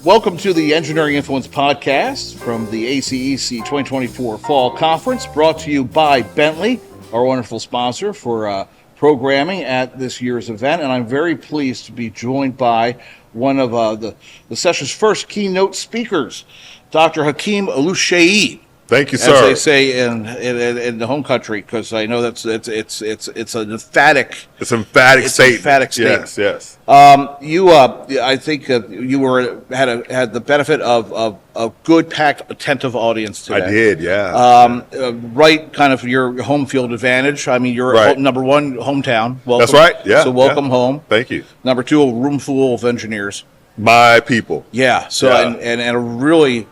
Welcome to the Engineering Influence Podcast from the ACEC 2024 Fall Conference, brought to you by Bentley, our wonderful sponsor for programming at this year's event. And I'm very pleased to be joined by one of the session's first keynote speakers, Dr. Hakeem Oluseyi. Thank you, sir. As they say in the home country, because I know it's an emphatic. It's an emphatic statement. Emphatic statement. Yes. I think you had the benefit of a good, packed, attentive audience today. I did, yeah. Right, kind of your home field advantage. I mean, you're right. Number one, hometown. Welcome. That's right. Yeah. So welcome home. Thank you. Number two, a room full of engineers. My people. Yeah. So and a really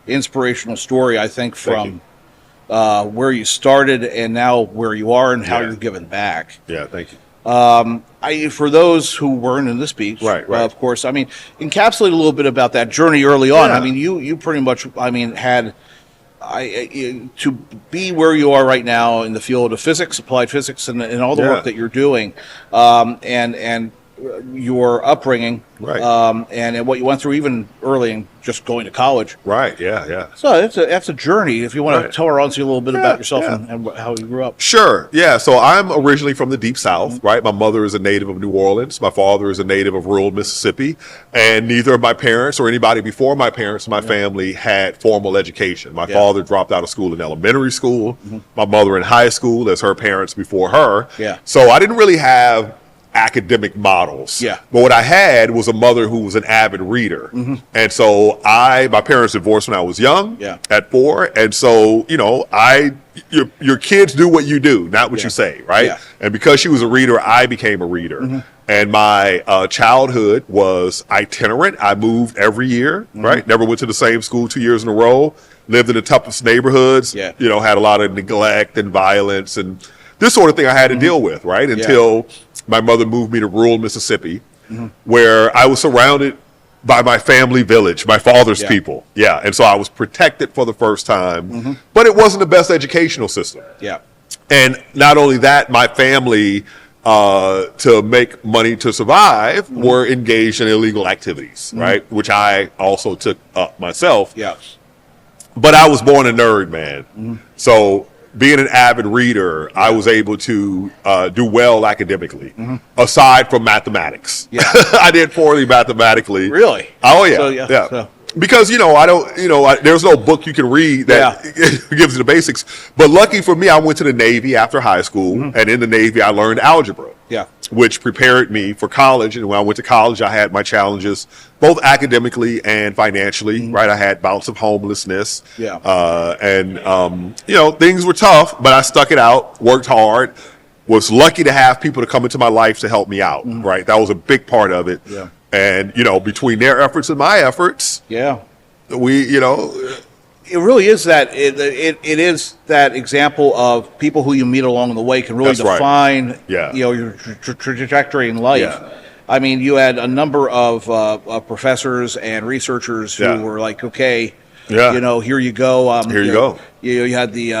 inspirational story, I think, from where you started and now where you are and how you're giving back. Yeah, thank you. For those who weren't in the speech, right. Of course, I mean, encapsulate a little bit about that journey early on. Yeah. I mean, you pretty much, had to be where you are right now in the field of physics, applied physics, and all the work that you're doing, and your upbringing, right, and what you went through even early in just going to college. Right, yeah. So that's a journey. If you want to tell our audience a little bit about yourself and how you grew up. Sure, yeah. So I'm originally from the Deep South, right? My mother is a native of New Orleans. My father is a native of rural Mississippi. And neither of my parents or anybody before my parents in my family had formal education. My father dropped out of school in elementary school. My mother in high school, as her parents before her. Yeah. So I didn't really have academic models. Yeah. But what I had was a mother who was an avid reader. And so my parents divorced when I was young, at 4. And so, your kids do what you do, not what you say, right? Yeah. And because she was a reader, I became a reader. And my childhood was itinerant. I moved every year, right? Never went to the same school 2 years in a row. Lived in the toughest neighborhoods, had a lot of neglect and violence and this sort of thing I had to deal with, right? Until my mother moved me to rural Mississippi, where I was surrounded by my family village, my father's people. Yeah. And so I was protected for the first time, but it wasn't the best educational system. Yeah. And not only that, my family, to make money to survive, were engaged in illegal activities, right? Which I also took up myself. Yeah. But I was born a nerd, man. So being an avid reader, I was able to do well academically, aside from mathematics. Yeah. I did poorly mathematically. Really? Oh, yeah. So. Because, there's no book you can read that gives you the basics. But lucky for me, I went to the Navy after high school, and in the Navy, I learned algebra, which prepared me for college. And when I went to college, I had my challenges, both academically and financially, right? I had bouts of homelessness, and things were tough, but I stuck it out, worked hard, was lucky to have people to come into my life to help me out, right? That was a big part of it. Yeah. And, between their efforts and my efforts, we, it really is that, it is that example of people who you meet along the way can really define, your trajectory in life. Yeah. I mean, you had a number of professors and researchers who were like, okay, here you go. Here you go. You had the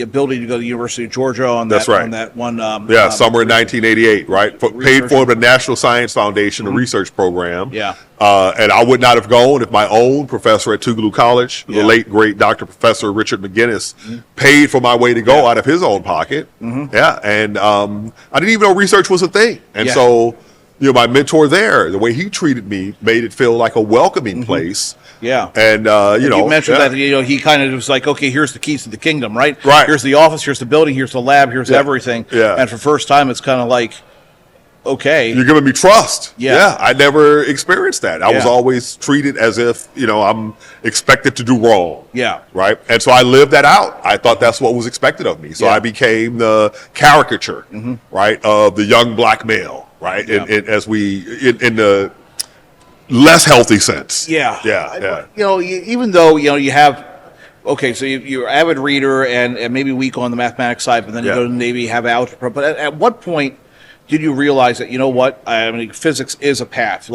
ability to go to the University of Georgia on that, on that one. Summer in 1988, right? Paid for the National Science Foundation, the research program. Yeah. And I would not have gone if my own professor at Tougaloo College, the late, great Dr. Professor Richard McGinnis, paid for my way to go out of his own pocket. Yeah. And I didn't even know research was a thing. And so, my mentor there, the way he treated me made it feel like a welcoming place. Yeah. And, you mentioned that, he kind of was like, okay, here's the keys to the kingdom, right? Right. Here's the office, here's the building, here's the lab, here's everything. Yeah. And for the first time, it's kind of like, okay. You're giving me trust. Yeah. I never experienced that. I was always treated as if, I'm expected to do wrong. Yeah. Right. And so I lived that out. I thought that's what was expected of me. So I became the caricature, right, of the young black male, right? Yeah. In the less healthy sense. Yeah. Even though, you have, okay, so you're an avid reader and maybe weak on the mathematics side, but then you go to the Navy, have algebra. But at what point did you realize that, physics is a path?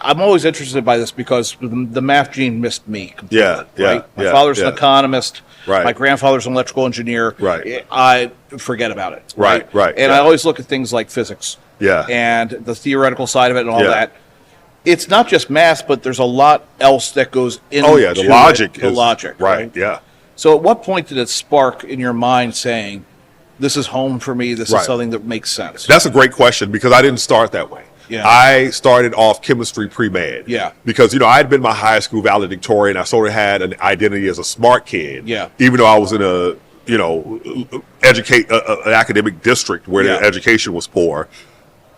I'm always interested by this because the math gene missed me completely. Right? My father's an economist. Right. My grandfather's an electrical engineer. Right. I forget about it. Right. And I always look at things like physics. Yeah. And the theoretical side of it and all that. it's not just math, but there's a lot else that goes into the logic. The logic, right? Yeah. So at what point did it spark in your mind saying, this is home for me, this is something that makes sense? That's a great question, because I didn't start that way. Yeah. I started off chemistry pre-med. Yeah. Because, I had been my high school valedictorian. I sort of had an identity as a smart kid. Yeah. Even though I was in a, an academic district where the education was poor.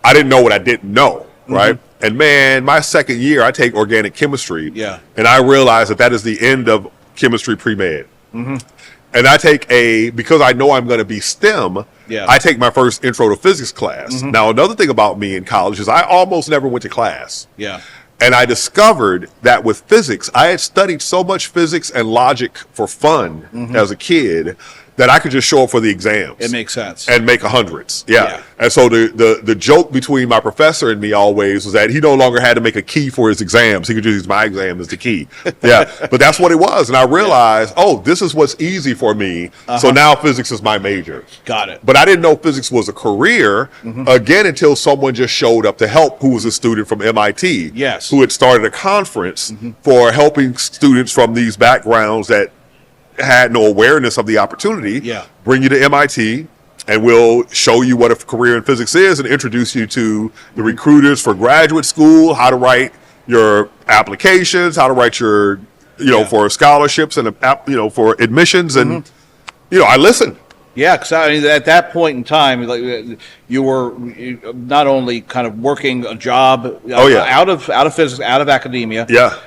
I didn't know what I didn't know, right? And man, my second year, I take organic chemistry. Yeah. And I realized that is the end of chemistry pre-med. And I take because I know I'm going to be STEM, I take my first intro to physics class. Now, another thing about me in college is I almost never went to class. Yeah. And I discovered that with physics, I had studied so much physics and logic for fun as a kid that I could just show up for the exams. It makes sense. And make hundreds. Yeah. And so the joke between my professor and me always was that he no longer had to make a key for his exams. He could just use my exam as the key. Yeah. But that's what it was. And I realized, this is what's easy for me. So now physics is my major. Got it. But I didn't know physics was a career, again, until someone just showed up to help, who was a student from MIT. Yes. Who had started a conference for helping students from these backgrounds that had no awareness of the opportunity, bring you to MIT, and we'll show you what a career in physics is and introduce you to the recruiters for graduate school, how to write your applications, how to write your, for scholarships and, for admissions. And, I listened. Yeah, because at that point in time, you were not only kind of working a job out of physics, out of academia. Yeah.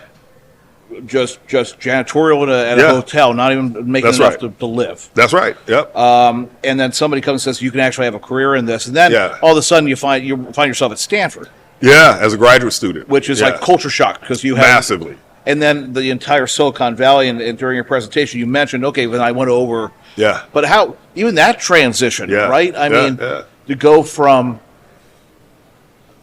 Just janitorial at a hotel, not even making enough to live. That's right. Yep. And then somebody comes and says you can actually have a career in this, and then all of a sudden you find yourself at Stanford. Yeah, as a graduate student, which is like culture shock because you have massively. And then the entire Silicon Valley, and during your presentation you mentioned, when I went over. Yeah. But how even that transition, right? I mean, to go from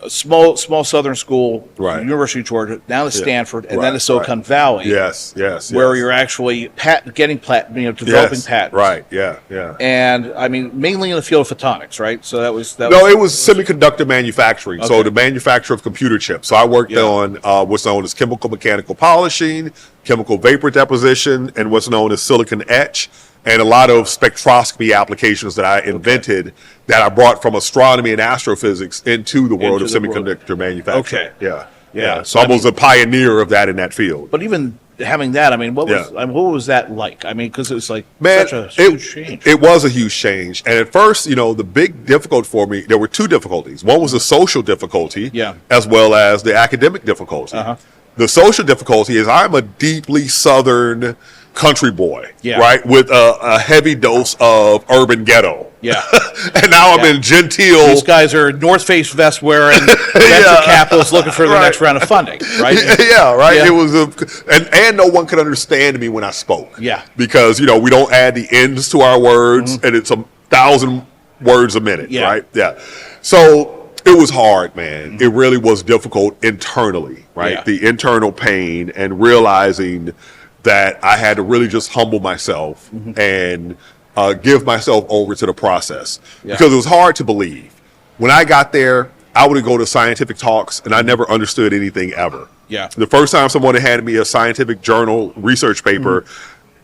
a small southern school, University of Georgia, down to Stanford, and then to Silicon Valley. Yes. Where you're actually developing patents. Right. Yeah. And I mean, mainly in the field of photonics, right? So it was semiconductor manufacturing. Okay. So the manufacture of computer chips. So I worked on what's known as chemical mechanical polishing, chemical vapor deposition, and what's known as silicon etch. And a lot of spectroscopy applications that I invented that I brought from astronomy and astrophysics into the world of semiconductor manufacturing. Okay. Yeah. So I was a pioneer of that in that field. But even having that, I mean, what was that like? I mean, because it was like such a huge change. It was a huge change. And at first, the big difficulty for me, there were two difficulties. One was the social difficulty, as well as the academic difficulty. The social difficulty is I'm a deeply Southern country boy, right, with a heavy dose of urban ghetto. Yeah. And now I'm in genteel. These guys are North Face vest wearing venture capitalists looking for the next round of funding, right? Right. It was and no one could understand me when I spoke. Yeah. Because, we don't add the ends to our words, and it's 1,000 words a minute, right? Yeah. So it was hard, man. It really was difficult internally, right? Yeah. The internal pain and realizing that I had to really just humble myself and give myself over to the process because it was hard to believe. When I got there, I would go to scientific talks and I never understood anything ever. Yeah. The first time someone handed me a scientific journal research paper,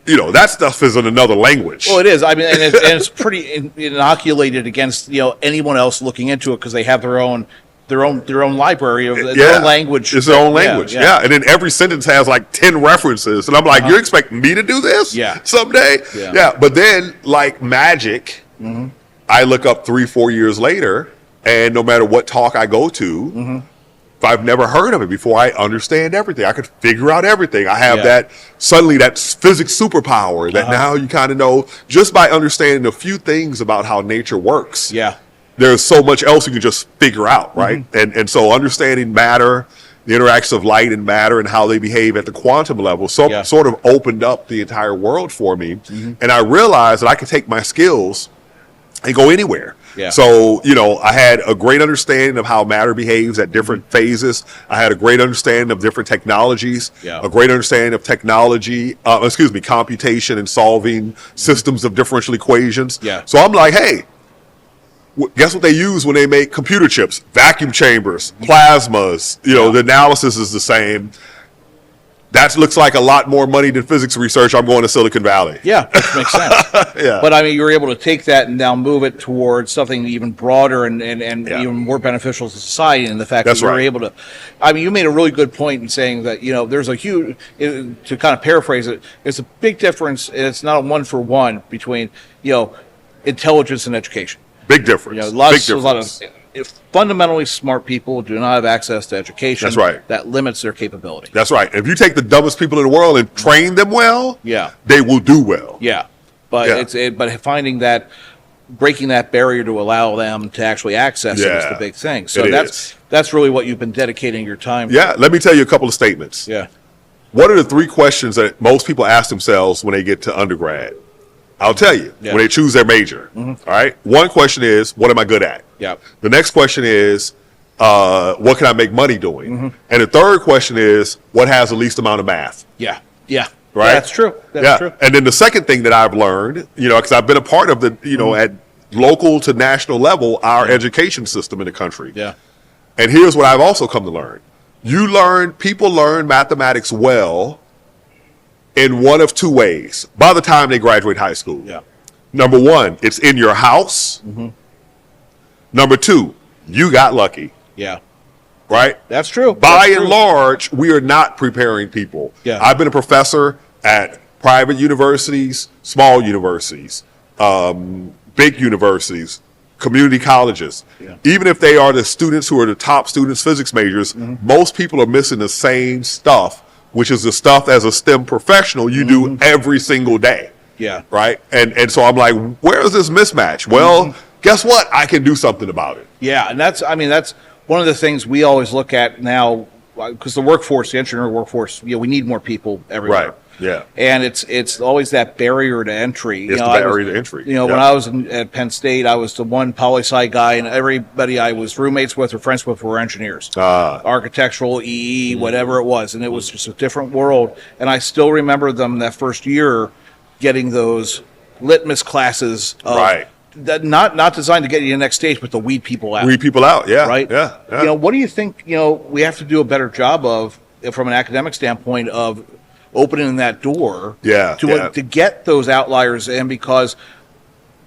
that stuff is in another language. Well, it is. I mean, and it's pretty inoculated against anyone else looking into it because they have their own library of their own language. It's their own language. Yeah. And then every sentence has like 10 references. And I'm like, you're expecting me to do this someday? Yeah. But then like magic, I look up 3-4 years later, and no matter what talk I go to, if I've never heard of it before, I understand everything. I could figure out everything. I have that physics superpower that now you kind of know just by understanding a few things about how nature works. Yeah. There's so much else you can just figure out, right? And so understanding matter, the interaction of light and matter and how they behave at the quantum level sort of opened up the entire world for me. And I realized that I could take my skills and go anywhere. Yeah. So, I had a great understanding of how matter behaves at different phases. I had a great understanding of different technologies, a great understanding of computation and solving systems of differential equations. Yeah. So I'm like, hey, Guess what they use when they make computer chips? Vacuum chambers, plasmas. The analysis is the same. That looks like a lot more money than physics research. I'm going to Silicon Valley. Yeah, that makes sense. Yeah. But I mean, you're able to take that and now move it towards something even broader and even more beneficial to society. And the fact that you're able to, I mean, you made a really good point in saying that, there's a huge, to kind of paraphrase it, there's a big difference. And it's not a 1-for-1 between, intelligence and education. Big difference. A lot of fundamentally smart people do not have access to education. That's right. That limits their capability. That's right. If you take the dumbest people in the world and train them well, they will do well. Yeah, but but finding that, breaking that barrier to allow them to actually access it is the big thing. So that's really what you've been dedicating your time to. Yeah, let me tell you a couple of statements. Yeah. What are the 3 questions that most people ask themselves when they get to undergrad? I'll tell you, when they choose their major. All right. One question is, what am I good at? Yeah. The next question is, what can I make money doing? And the third question is, what has the least amount of math? Yeah. Yeah. Right. Yeah, that's true. That's true. And then the second thing that I've learned, because I've been a part of the, at local to national level, our education system in the country. Yeah. And here's what I've also come to learn. People learn mathematics well in one of 2 ways by the time they graduate high school. Yeah. Number 1, it's in your house. Number 2, you got lucky. Yeah. Right? That's true. By and large, we are not preparing people. Yeah. I've been a professor at private universities, small universities, big universities, community colleges. Yeah. Even if they are the students who are the top students, physics majors, most people are missing the same stuff, which is the stuff as a STEM professional you do every single day. Yeah. Right? And so I'm like, where is this mismatch? Well, guess what? I can do something about it. Yeah. And that's one of the things we always look at now, because the engineering workforce, we need more people everywhere. Right. Yeah. And it's always that barrier to entry. It's the barrier to entry. When I was at Penn State, I was the one poli-sci guy, and everybody I was roommates with or friends with were engineers. Architectural, EE, whatever it was. And it was just a different world. And I still remember them that first year getting those litmus classes of that not designed to get you to the next stage, but to weed people out. Weed people out, yeah. Right? Yeah. What do you think, we have to do a better job of, from an academic standpoint, of opening that door to get those outliers in, because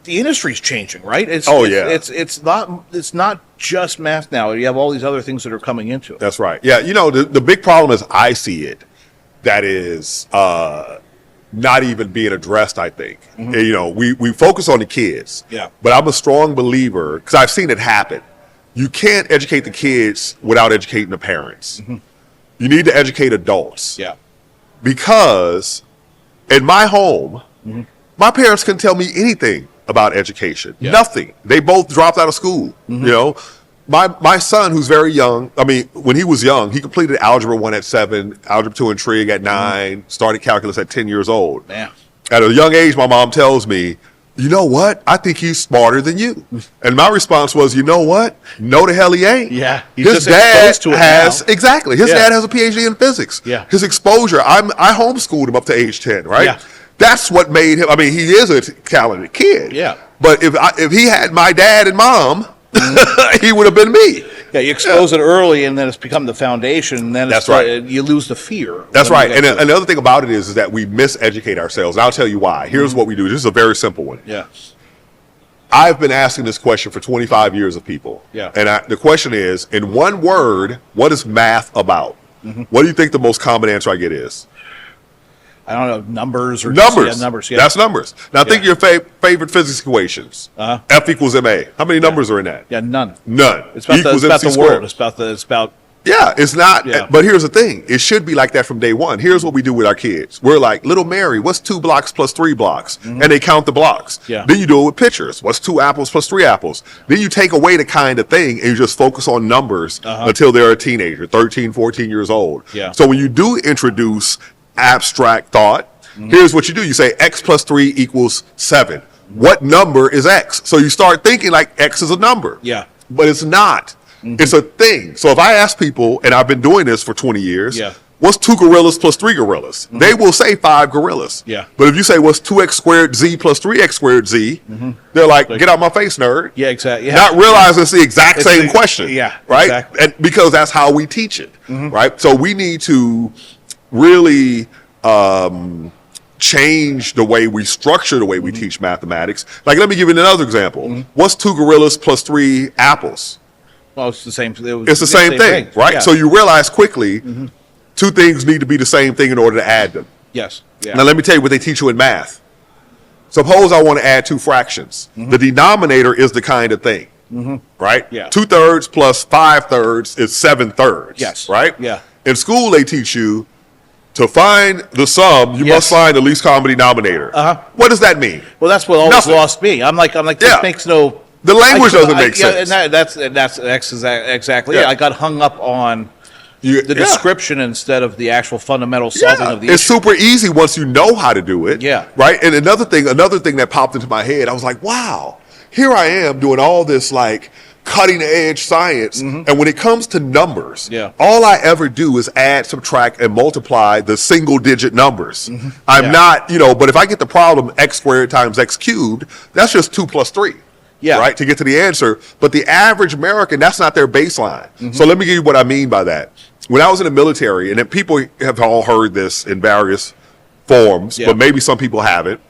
the industry's changing, right? It's not just math now. You have all these other things that are coming into it. That's right. Yeah, the big problem as I see it, that is not even being addressed, I think. We focus on the kids. Yeah. But I'm a strong believer, because I've seen it happen. You can't educate the kids without educating the parents. You need to educate adults. Yeah. Because in my home, my parents couldn't tell me anything about education. Yeah. Nothing. They both dropped out of school. My son, who's very young, when he was young, he completed Algebra 1 at 7, Algebra 2 and Trig at 9, started calculus at 10 years old. Man. At a young age, my mom tells me, you know what? I think he's smarter than you. And my response was, you know what? No, the hell he ain't. Yeah. His dad has, exactly. His dad has a PhD in physics. Yeah. His exposure, I homeschooled him up to age 10, right? Yeah. That's what made him, he is a talented kid. Yeah. But if he had my dad and mom, he would have been me. Yeah, you expose it early, and then it's become the foundation, and then you lose the fear. That's right. And the other thing about it is that we miseducate ourselves. And I'll tell you why. Here's what we do. This is a very simple one. Yeah. I've been asking this question for 25 years of people. Yeah. And the question is, in one word, what is math about? What do you think the most common answer I get is? I don't know, numbers. Numbers. That's numbers. Now think of your favorite physics equations. F equals ma. How many numbers are in that? Yeah, none. It's about the world. It's about Yeah, it's not. Yeah. But here's the thing. It should be like that from day one. Here's what we do with our kids. We're like, little Mary, what's 2 blocks plus 3 blocks? And they count the blocks. Yeah. Then you do it with pictures. What's 2 apples plus 3 apples? Then you take away the kind of thing and you just focus on numbers until they're a teenager, 13, 14 years old. Yeah. So when you do introduce abstract thought, here's what you do. You say x plus 3 equals 7. What number is x? So you start thinking like x is a number. Yeah. But it's not. It's a thing. So if I ask people, and I've been doing this for 20 years, what's 2 gorillas plus 3 gorillas? They will say 5 gorillas. Yeah. But if you say, what's 2x squared z plus 3x squared z, they're like, get out my face, nerd. Yeah, exactly. Yeah. Not realizing it's the exact same question. Yeah, right? exactly. And because that's how we teach it, right? So we need to really change the way we structure the way we teach mathematics. Like, let me give you another example. What's 2 gorillas plus 3 apples? Well, it's the same. It's the same thing, right? Yeah. So you realize quickly, 2 things need to be the same thing in order to add them. Yes. Yeah. Now, let me tell you what they teach you in math. Suppose I want to add 2 fractions. The denominator is the kind of thing, right? Yeah. 2/3 plus 5/3 is 7/3. Yes. Right? Yeah. In school, they teach you to find the sum, you must find the least common denominator. What does that mean? Well, that's what always Nothing. lost me. I'm like, this makes no. The language doesn't make sense. And that's exactly it. Yeah. I got hung up on the description instead of the actual fundamental solving of the It's issue. super easy once you know how to do it. Yeah. Right. And another thing that popped into my head, I was like, wow, here I am doing all this like cutting edge science. And when it comes to numbers, all I ever do is add, subtract, and multiply the single digit numbers. I'm not, but if I get the problem x squared times x cubed, that's just 2 plus 3. Yeah. Right. To get to the answer. But the average American, that's not their baseline. So let me give you what I mean by that. When I was in the military, and then people have all heard this in various forms, but maybe some people haven't.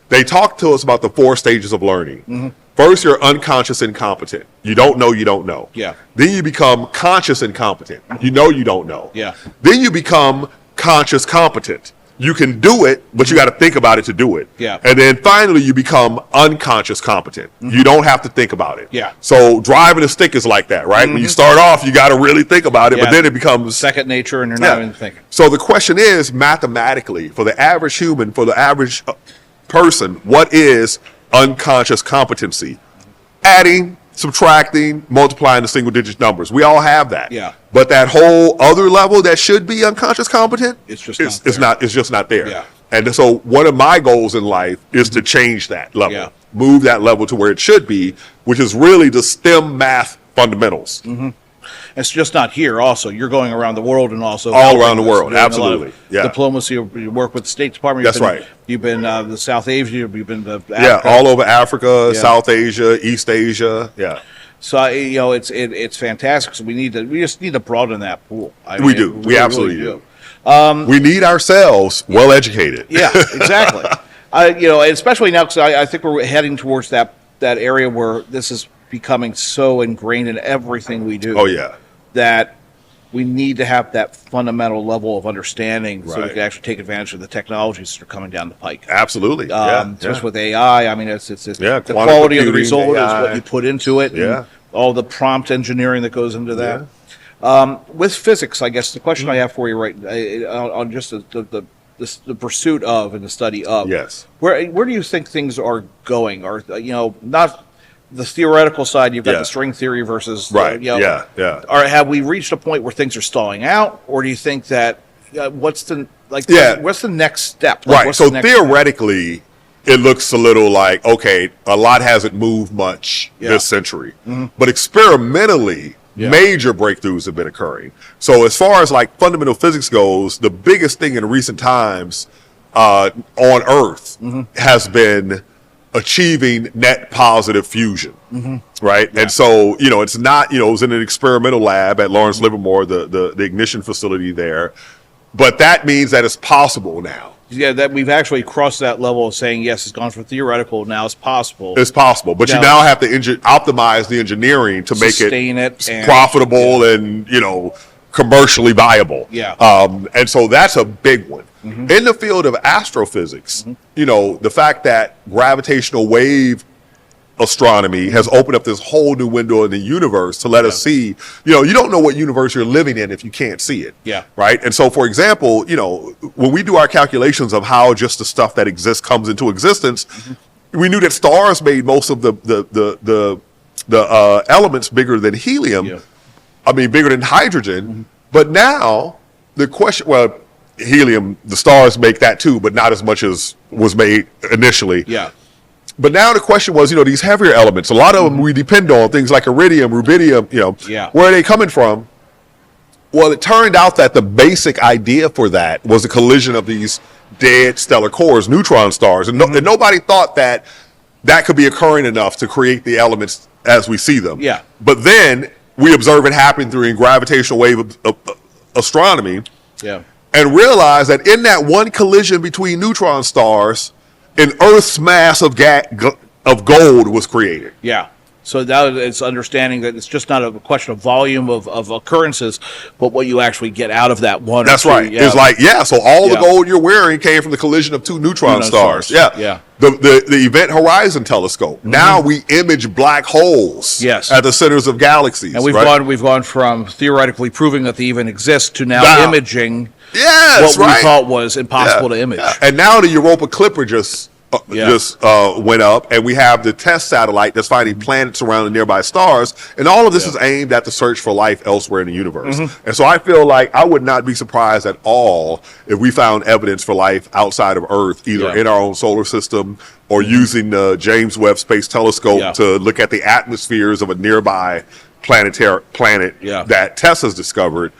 They talk to us about the 4 stages of learning. First, you're unconscious incompetent. You don't know you don't know. Yeah. Then you become conscious incompetent. You know you don't know. Yeah. Then you become conscious competent. You can do it, but you got to think about it to do it. Yeah. And then finally, you become unconscious competent. You don't have to think about it. Yeah. So driving a stick is like that, right? When you start off, you got to really think about it, but then it becomes second nature, and you're not even thinking. So the question is, mathematically, for the average human, for the average person, what is unconscious competency? Adding, subtracting, multiplying the single digit numbers. We all have that. Yeah. But that whole other level that should be unconscious competent, it's just it's just not there. Yeah. And so one of my goals in life is to change that level. Yeah. Move that level to where it should be, which is really the STEM math fundamentals. It's just not here. Also, you're going around the world and also all around the world. Absolutely. Yeah. Diplomacy. You work with the State Department. That's right. You've been the South Asia. You've been Africa. Yeah, all over Africa, South Asia, East Asia. Yeah. So it's fantastic. So we just need to broaden that pool. We do. We absolutely do. We need ourselves well educated. Yeah, exactly. Especially now, because I think we're heading towards that area where this is becoming so ingrained in everything we do. Oh yeah. That we need to have that fundamental level of understanding so we can actually take advantage of the technologies that are coming down the pike. Absolutely. Just with AI, I mean, it's the quantum quality of the computing, result AI. is what you put into it. Yeah. And all the prompt engineering that goes into that. With physics, I guess the question I have for you on just the pursuit of and the study of. Yes. Where do you think things are going? Or not the theoretical side, you've got the string theory versus have we reached a point where things are stalling out, or do you think that what's the next step? So theoretically, it looks a little like, okay, a lot hasn't moved much this century, but experimentally, major breakthroughs have been occurring. So as far as like fundamental physics goes, the biggest thing in recent times on Earth has been achieving net positive fusion, right? Yeah. And so, it's not, it was in an experimental lab at Lawrence Livermore, the ignition facility there, but that means that it's possible now. Yeah, that we've actually crossed that level of saying, yes, it's gone from theoretical, now it's possible. It's possible, but you now have to optimize the engineering to make it profitable and, commercially viable. Yeah. And so that's a big one. In the field of astrophysics, the fact that gravitational wave astronomy has opened up this whole new window in the universe to let us see, you don't know what universe you're living in if you can't see it. Yeah. Right. And so, for example, when we do our calculations of how just the stuff that exists comes into existence, we knew that stars made most of the elements bigger than helium. Yeah. I mean, bigger than hydrogen. But now the question, helium, the stars make that too, but not as much as was made initially. Yeah. But now the question was, these heavier elements, a lot of them we depend on, things like iridium, rubidium, where are they coming from? Well, it turned out that the basic idea for that was a collision of these dead stellar cores, neutron stars, and, and nobody thought that could be occurring enough to create the elements as we see them. Yeah. But then we observe it happen through gravitational wave astronomy. Yeah. And realize that in that one collision between neutron stars, an Earth's mass of gold was created. Yeah. So now it's understanding that it's just not a question of volume of occurrences, but what you actually get out of that one. That's right. Yeah. It's like, so all the gold you're wearing came from the collision of two neutron stars. Yeah. The Event Horizon Telescope. Now we image black holes at the centers of galaxies. And we've gone from theoretically proving that they even exist to now imaging what we thought was impossible to image. And now the Europa Clipper just went up, and we have the TESS satellite that's finding planets around the nearby stars, and all of this is aimed at the search for life elsewhere in the universe. And so I feel like I would not be surprised at all if we found evidence for life outside of Earth, either in our own solar system or using the James Webb Space Telescope to look at the atmospheres of a nearby planet that TESS has discovered.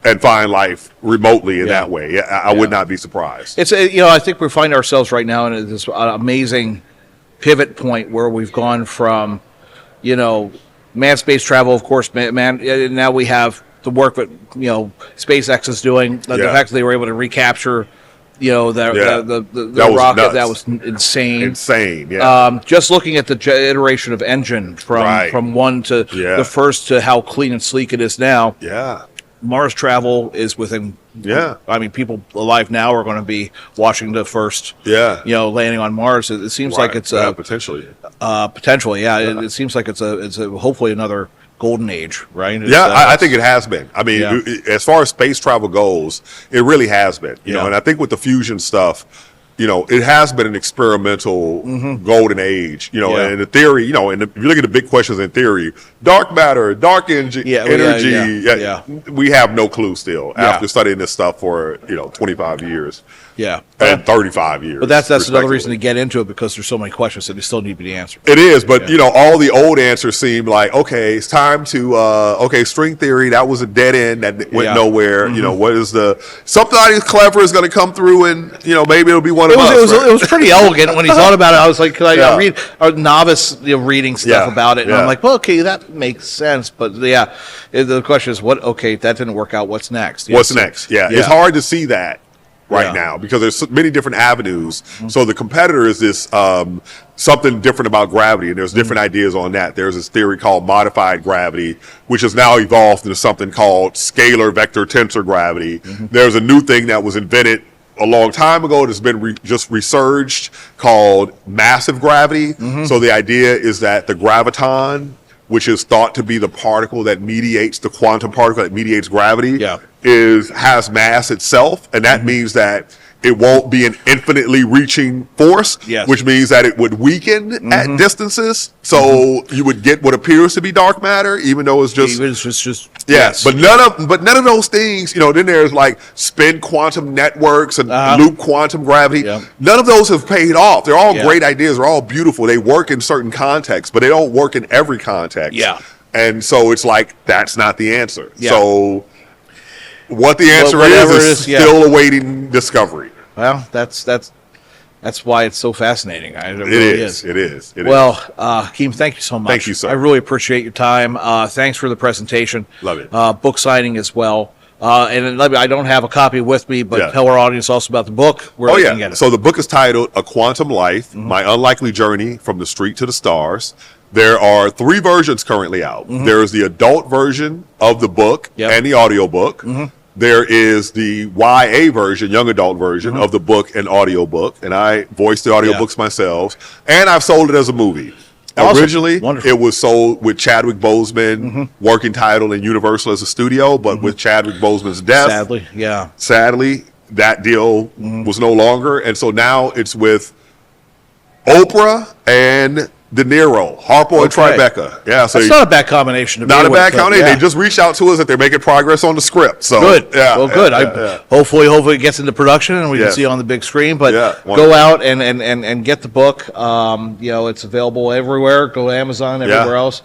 And find life remotely in that way. I would not be surprised. It's I think we find ourselves right now in this amazing pivot point where we've gone from, manned space travel, of course, now we have the work that SpaceX is doing. The fact that they were able to recapture, the rocket, that was insane. Insane, yeah. Just looking at the iteration of engine from one to the first to how clean and sleek it is now. Yeah. Mars travel is within. I mean, people alive now are going to be watching the first. Landing on Mars. It seems like it's potentially. Potentially, It seems like it's a hopefully another golden age, right? I think it has been. I mean, as far as space travel goes, it really has been. You know, and I think with the fusion stuff, it has been an experimental golden age, and the theory, and if you look at the big questions in theory, dark matter, dark energy, we have no clue still after studying this stuff for, 25 years. And 35 years. But that's another reason to get into it, because there's so many questions that still need to be answered. It is, but all the old answers seem like, okay, it's time to string theory, that was a dead end that went nowhere. What is something clever is going to come through, and maybe it'll be one of us. It was pretty elegant when he thought about it. I was like, could I read a novice reading stuff about it, and I'm like, well, okay, that makes sense. But the question is, that didn't work out. What's next? What's next? It's hard to see that right now, because there's so many different avenues. So the competitor is this something different about gravity, and there's different ideas on that. There's this theory called modified gravity, which has now evolved into something called scalar vector tensor gravity. There's a new thing that was invented a long time ago that's been just resurged called massive gravity. So the idea is that the graviton, which is thought to be the particle that mediates, the quantum particle that mediates gravity, has mass itself, and that means that it won't be an infinitely reaching force, which means that it would weaken at distances. So you would get what appears to be dark matter, even though it's just But none of those things. Then there's like spin quantum networks and loop quantum gravity. None of those have paid off. They're all great ideas. They're all beautiful. They work in certain contexts, but they don't work in every context. And so it's like that's not the answer. So what the answer is still awaiting discovery. Well, that's why it's so fascinating. It really is. It is. Well, Hakeem, thank you so much. Thank you, sir. I really appreciate your time. Thanks for the presentation. Love it. Book signing as well. And I don't have a copy with me, but tell our audience also about the book. Where they can get it. So the book is titled A Quantum Life, My Unlikely Journey from the Street to the Stars. There are 3 versions currently out. There is the adult version of the book and the audiobook. There is the YA version, young adult version of the book and audiobook, and I voiced the audiobooks myself, and I've sold it as a movie. Awesome. Originally, Wonderful. it was sold with Chadwick Boseman working title in Universal as a studio, but with Chadwick Boseman's death, sadly, that deal was no longer, and so now it's with Oprah and De Niro, Harpo and Tribeca. So it's not a bad combination. Not a bad combination. They just reached out to us that they're making progress on the script. So good. Good. Hopefully it gets into production and we can see it on the big screen. But go out and get the book. It's available everywhere. Go to Amazon, everywhere else.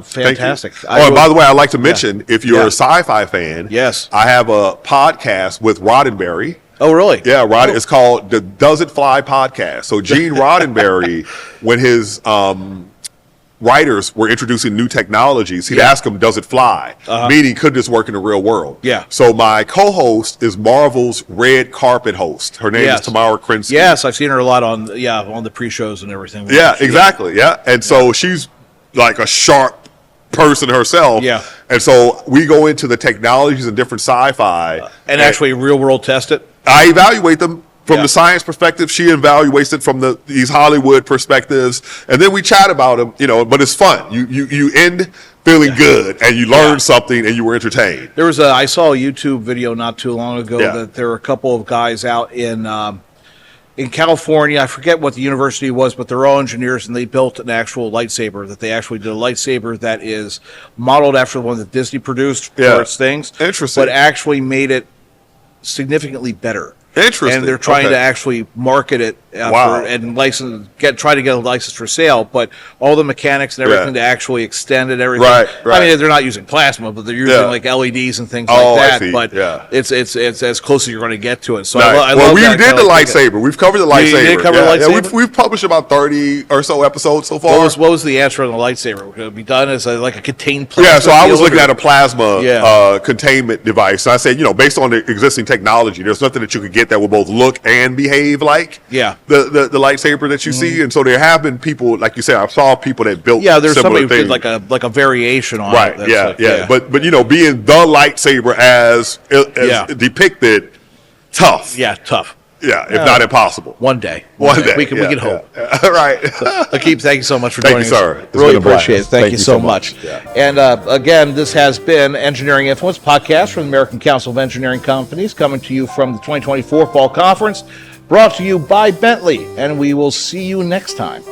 Fantastic. Oh, and by the way, I'd like to mention, if you're a sci-fi fan, yes, I have a podcast with Roddenberry. Oh, really? Yeah, It's called the Does It Fly podcast. So Gene Roddenberry, when his writers were introducing new technologies, he'd ask them, does it fly? Meaning, could this work in the real world? Yeah. So my co-host is Marvel's red carpet host. Her name is Tamara Krinsky. Yes, I've seen her a lot on the pre-shows and everything. Yeah, exactly. Yeah. And so she's like a sharp person herself. Yeah. And so we go into the technologies and different sci-fi. And actually real world test it? I evaluate them from the science perspective. She evaluates it from these Hollywood perspectives. And then we chat about them, but it's fun. You end feeling good and you learn something and you were entertained. I saw a YouTube video not too long ago that there were a couple of guys out in California. I forget what the university was, but they're all engineers, and they built an actual lightsaber. That they actually did a lightsaber that is modeled after the one that Disney produced for its things. Interesting. But actually made it significantly better. Interesting. And they're trying to actually market it and try to get a license for sale, but all the mechanics and everything to actually extend it, everything. Right. I mean, they're not using plasma, but they're using like LEDs and things like that. But it's as close as you're going to get to it. So I love we did the lightsaber. We've covered the lightsaber. You did cover the lightsaber? Yeah, we've published about 30 or so episodes so far. What was the answer on the lightsaber? Could it be done as like a contained plasma? Yeah, so I was looking at a plasma containment device. So I said, based on the existing technology, there's nothing that you could get that will both look and behave like the lightsaber that you see. And so there have been people, like you said, I saw people that built there's somebody who things. did like a variation on it. Right, But being the lightsaber as depicted, tough. Yeah, tough. Yeah, if not impossible. One day. We can hope. All right. Hakeem, thank you so much for joining us. Thank you, sir. Really appreciate it. Thank you so much. And again, this has been Engineering Influence podcast from the American Council of Engineering Companies, coming to you from the 2024 Fall Conference, brought to you by Bentley. And we will see you next time.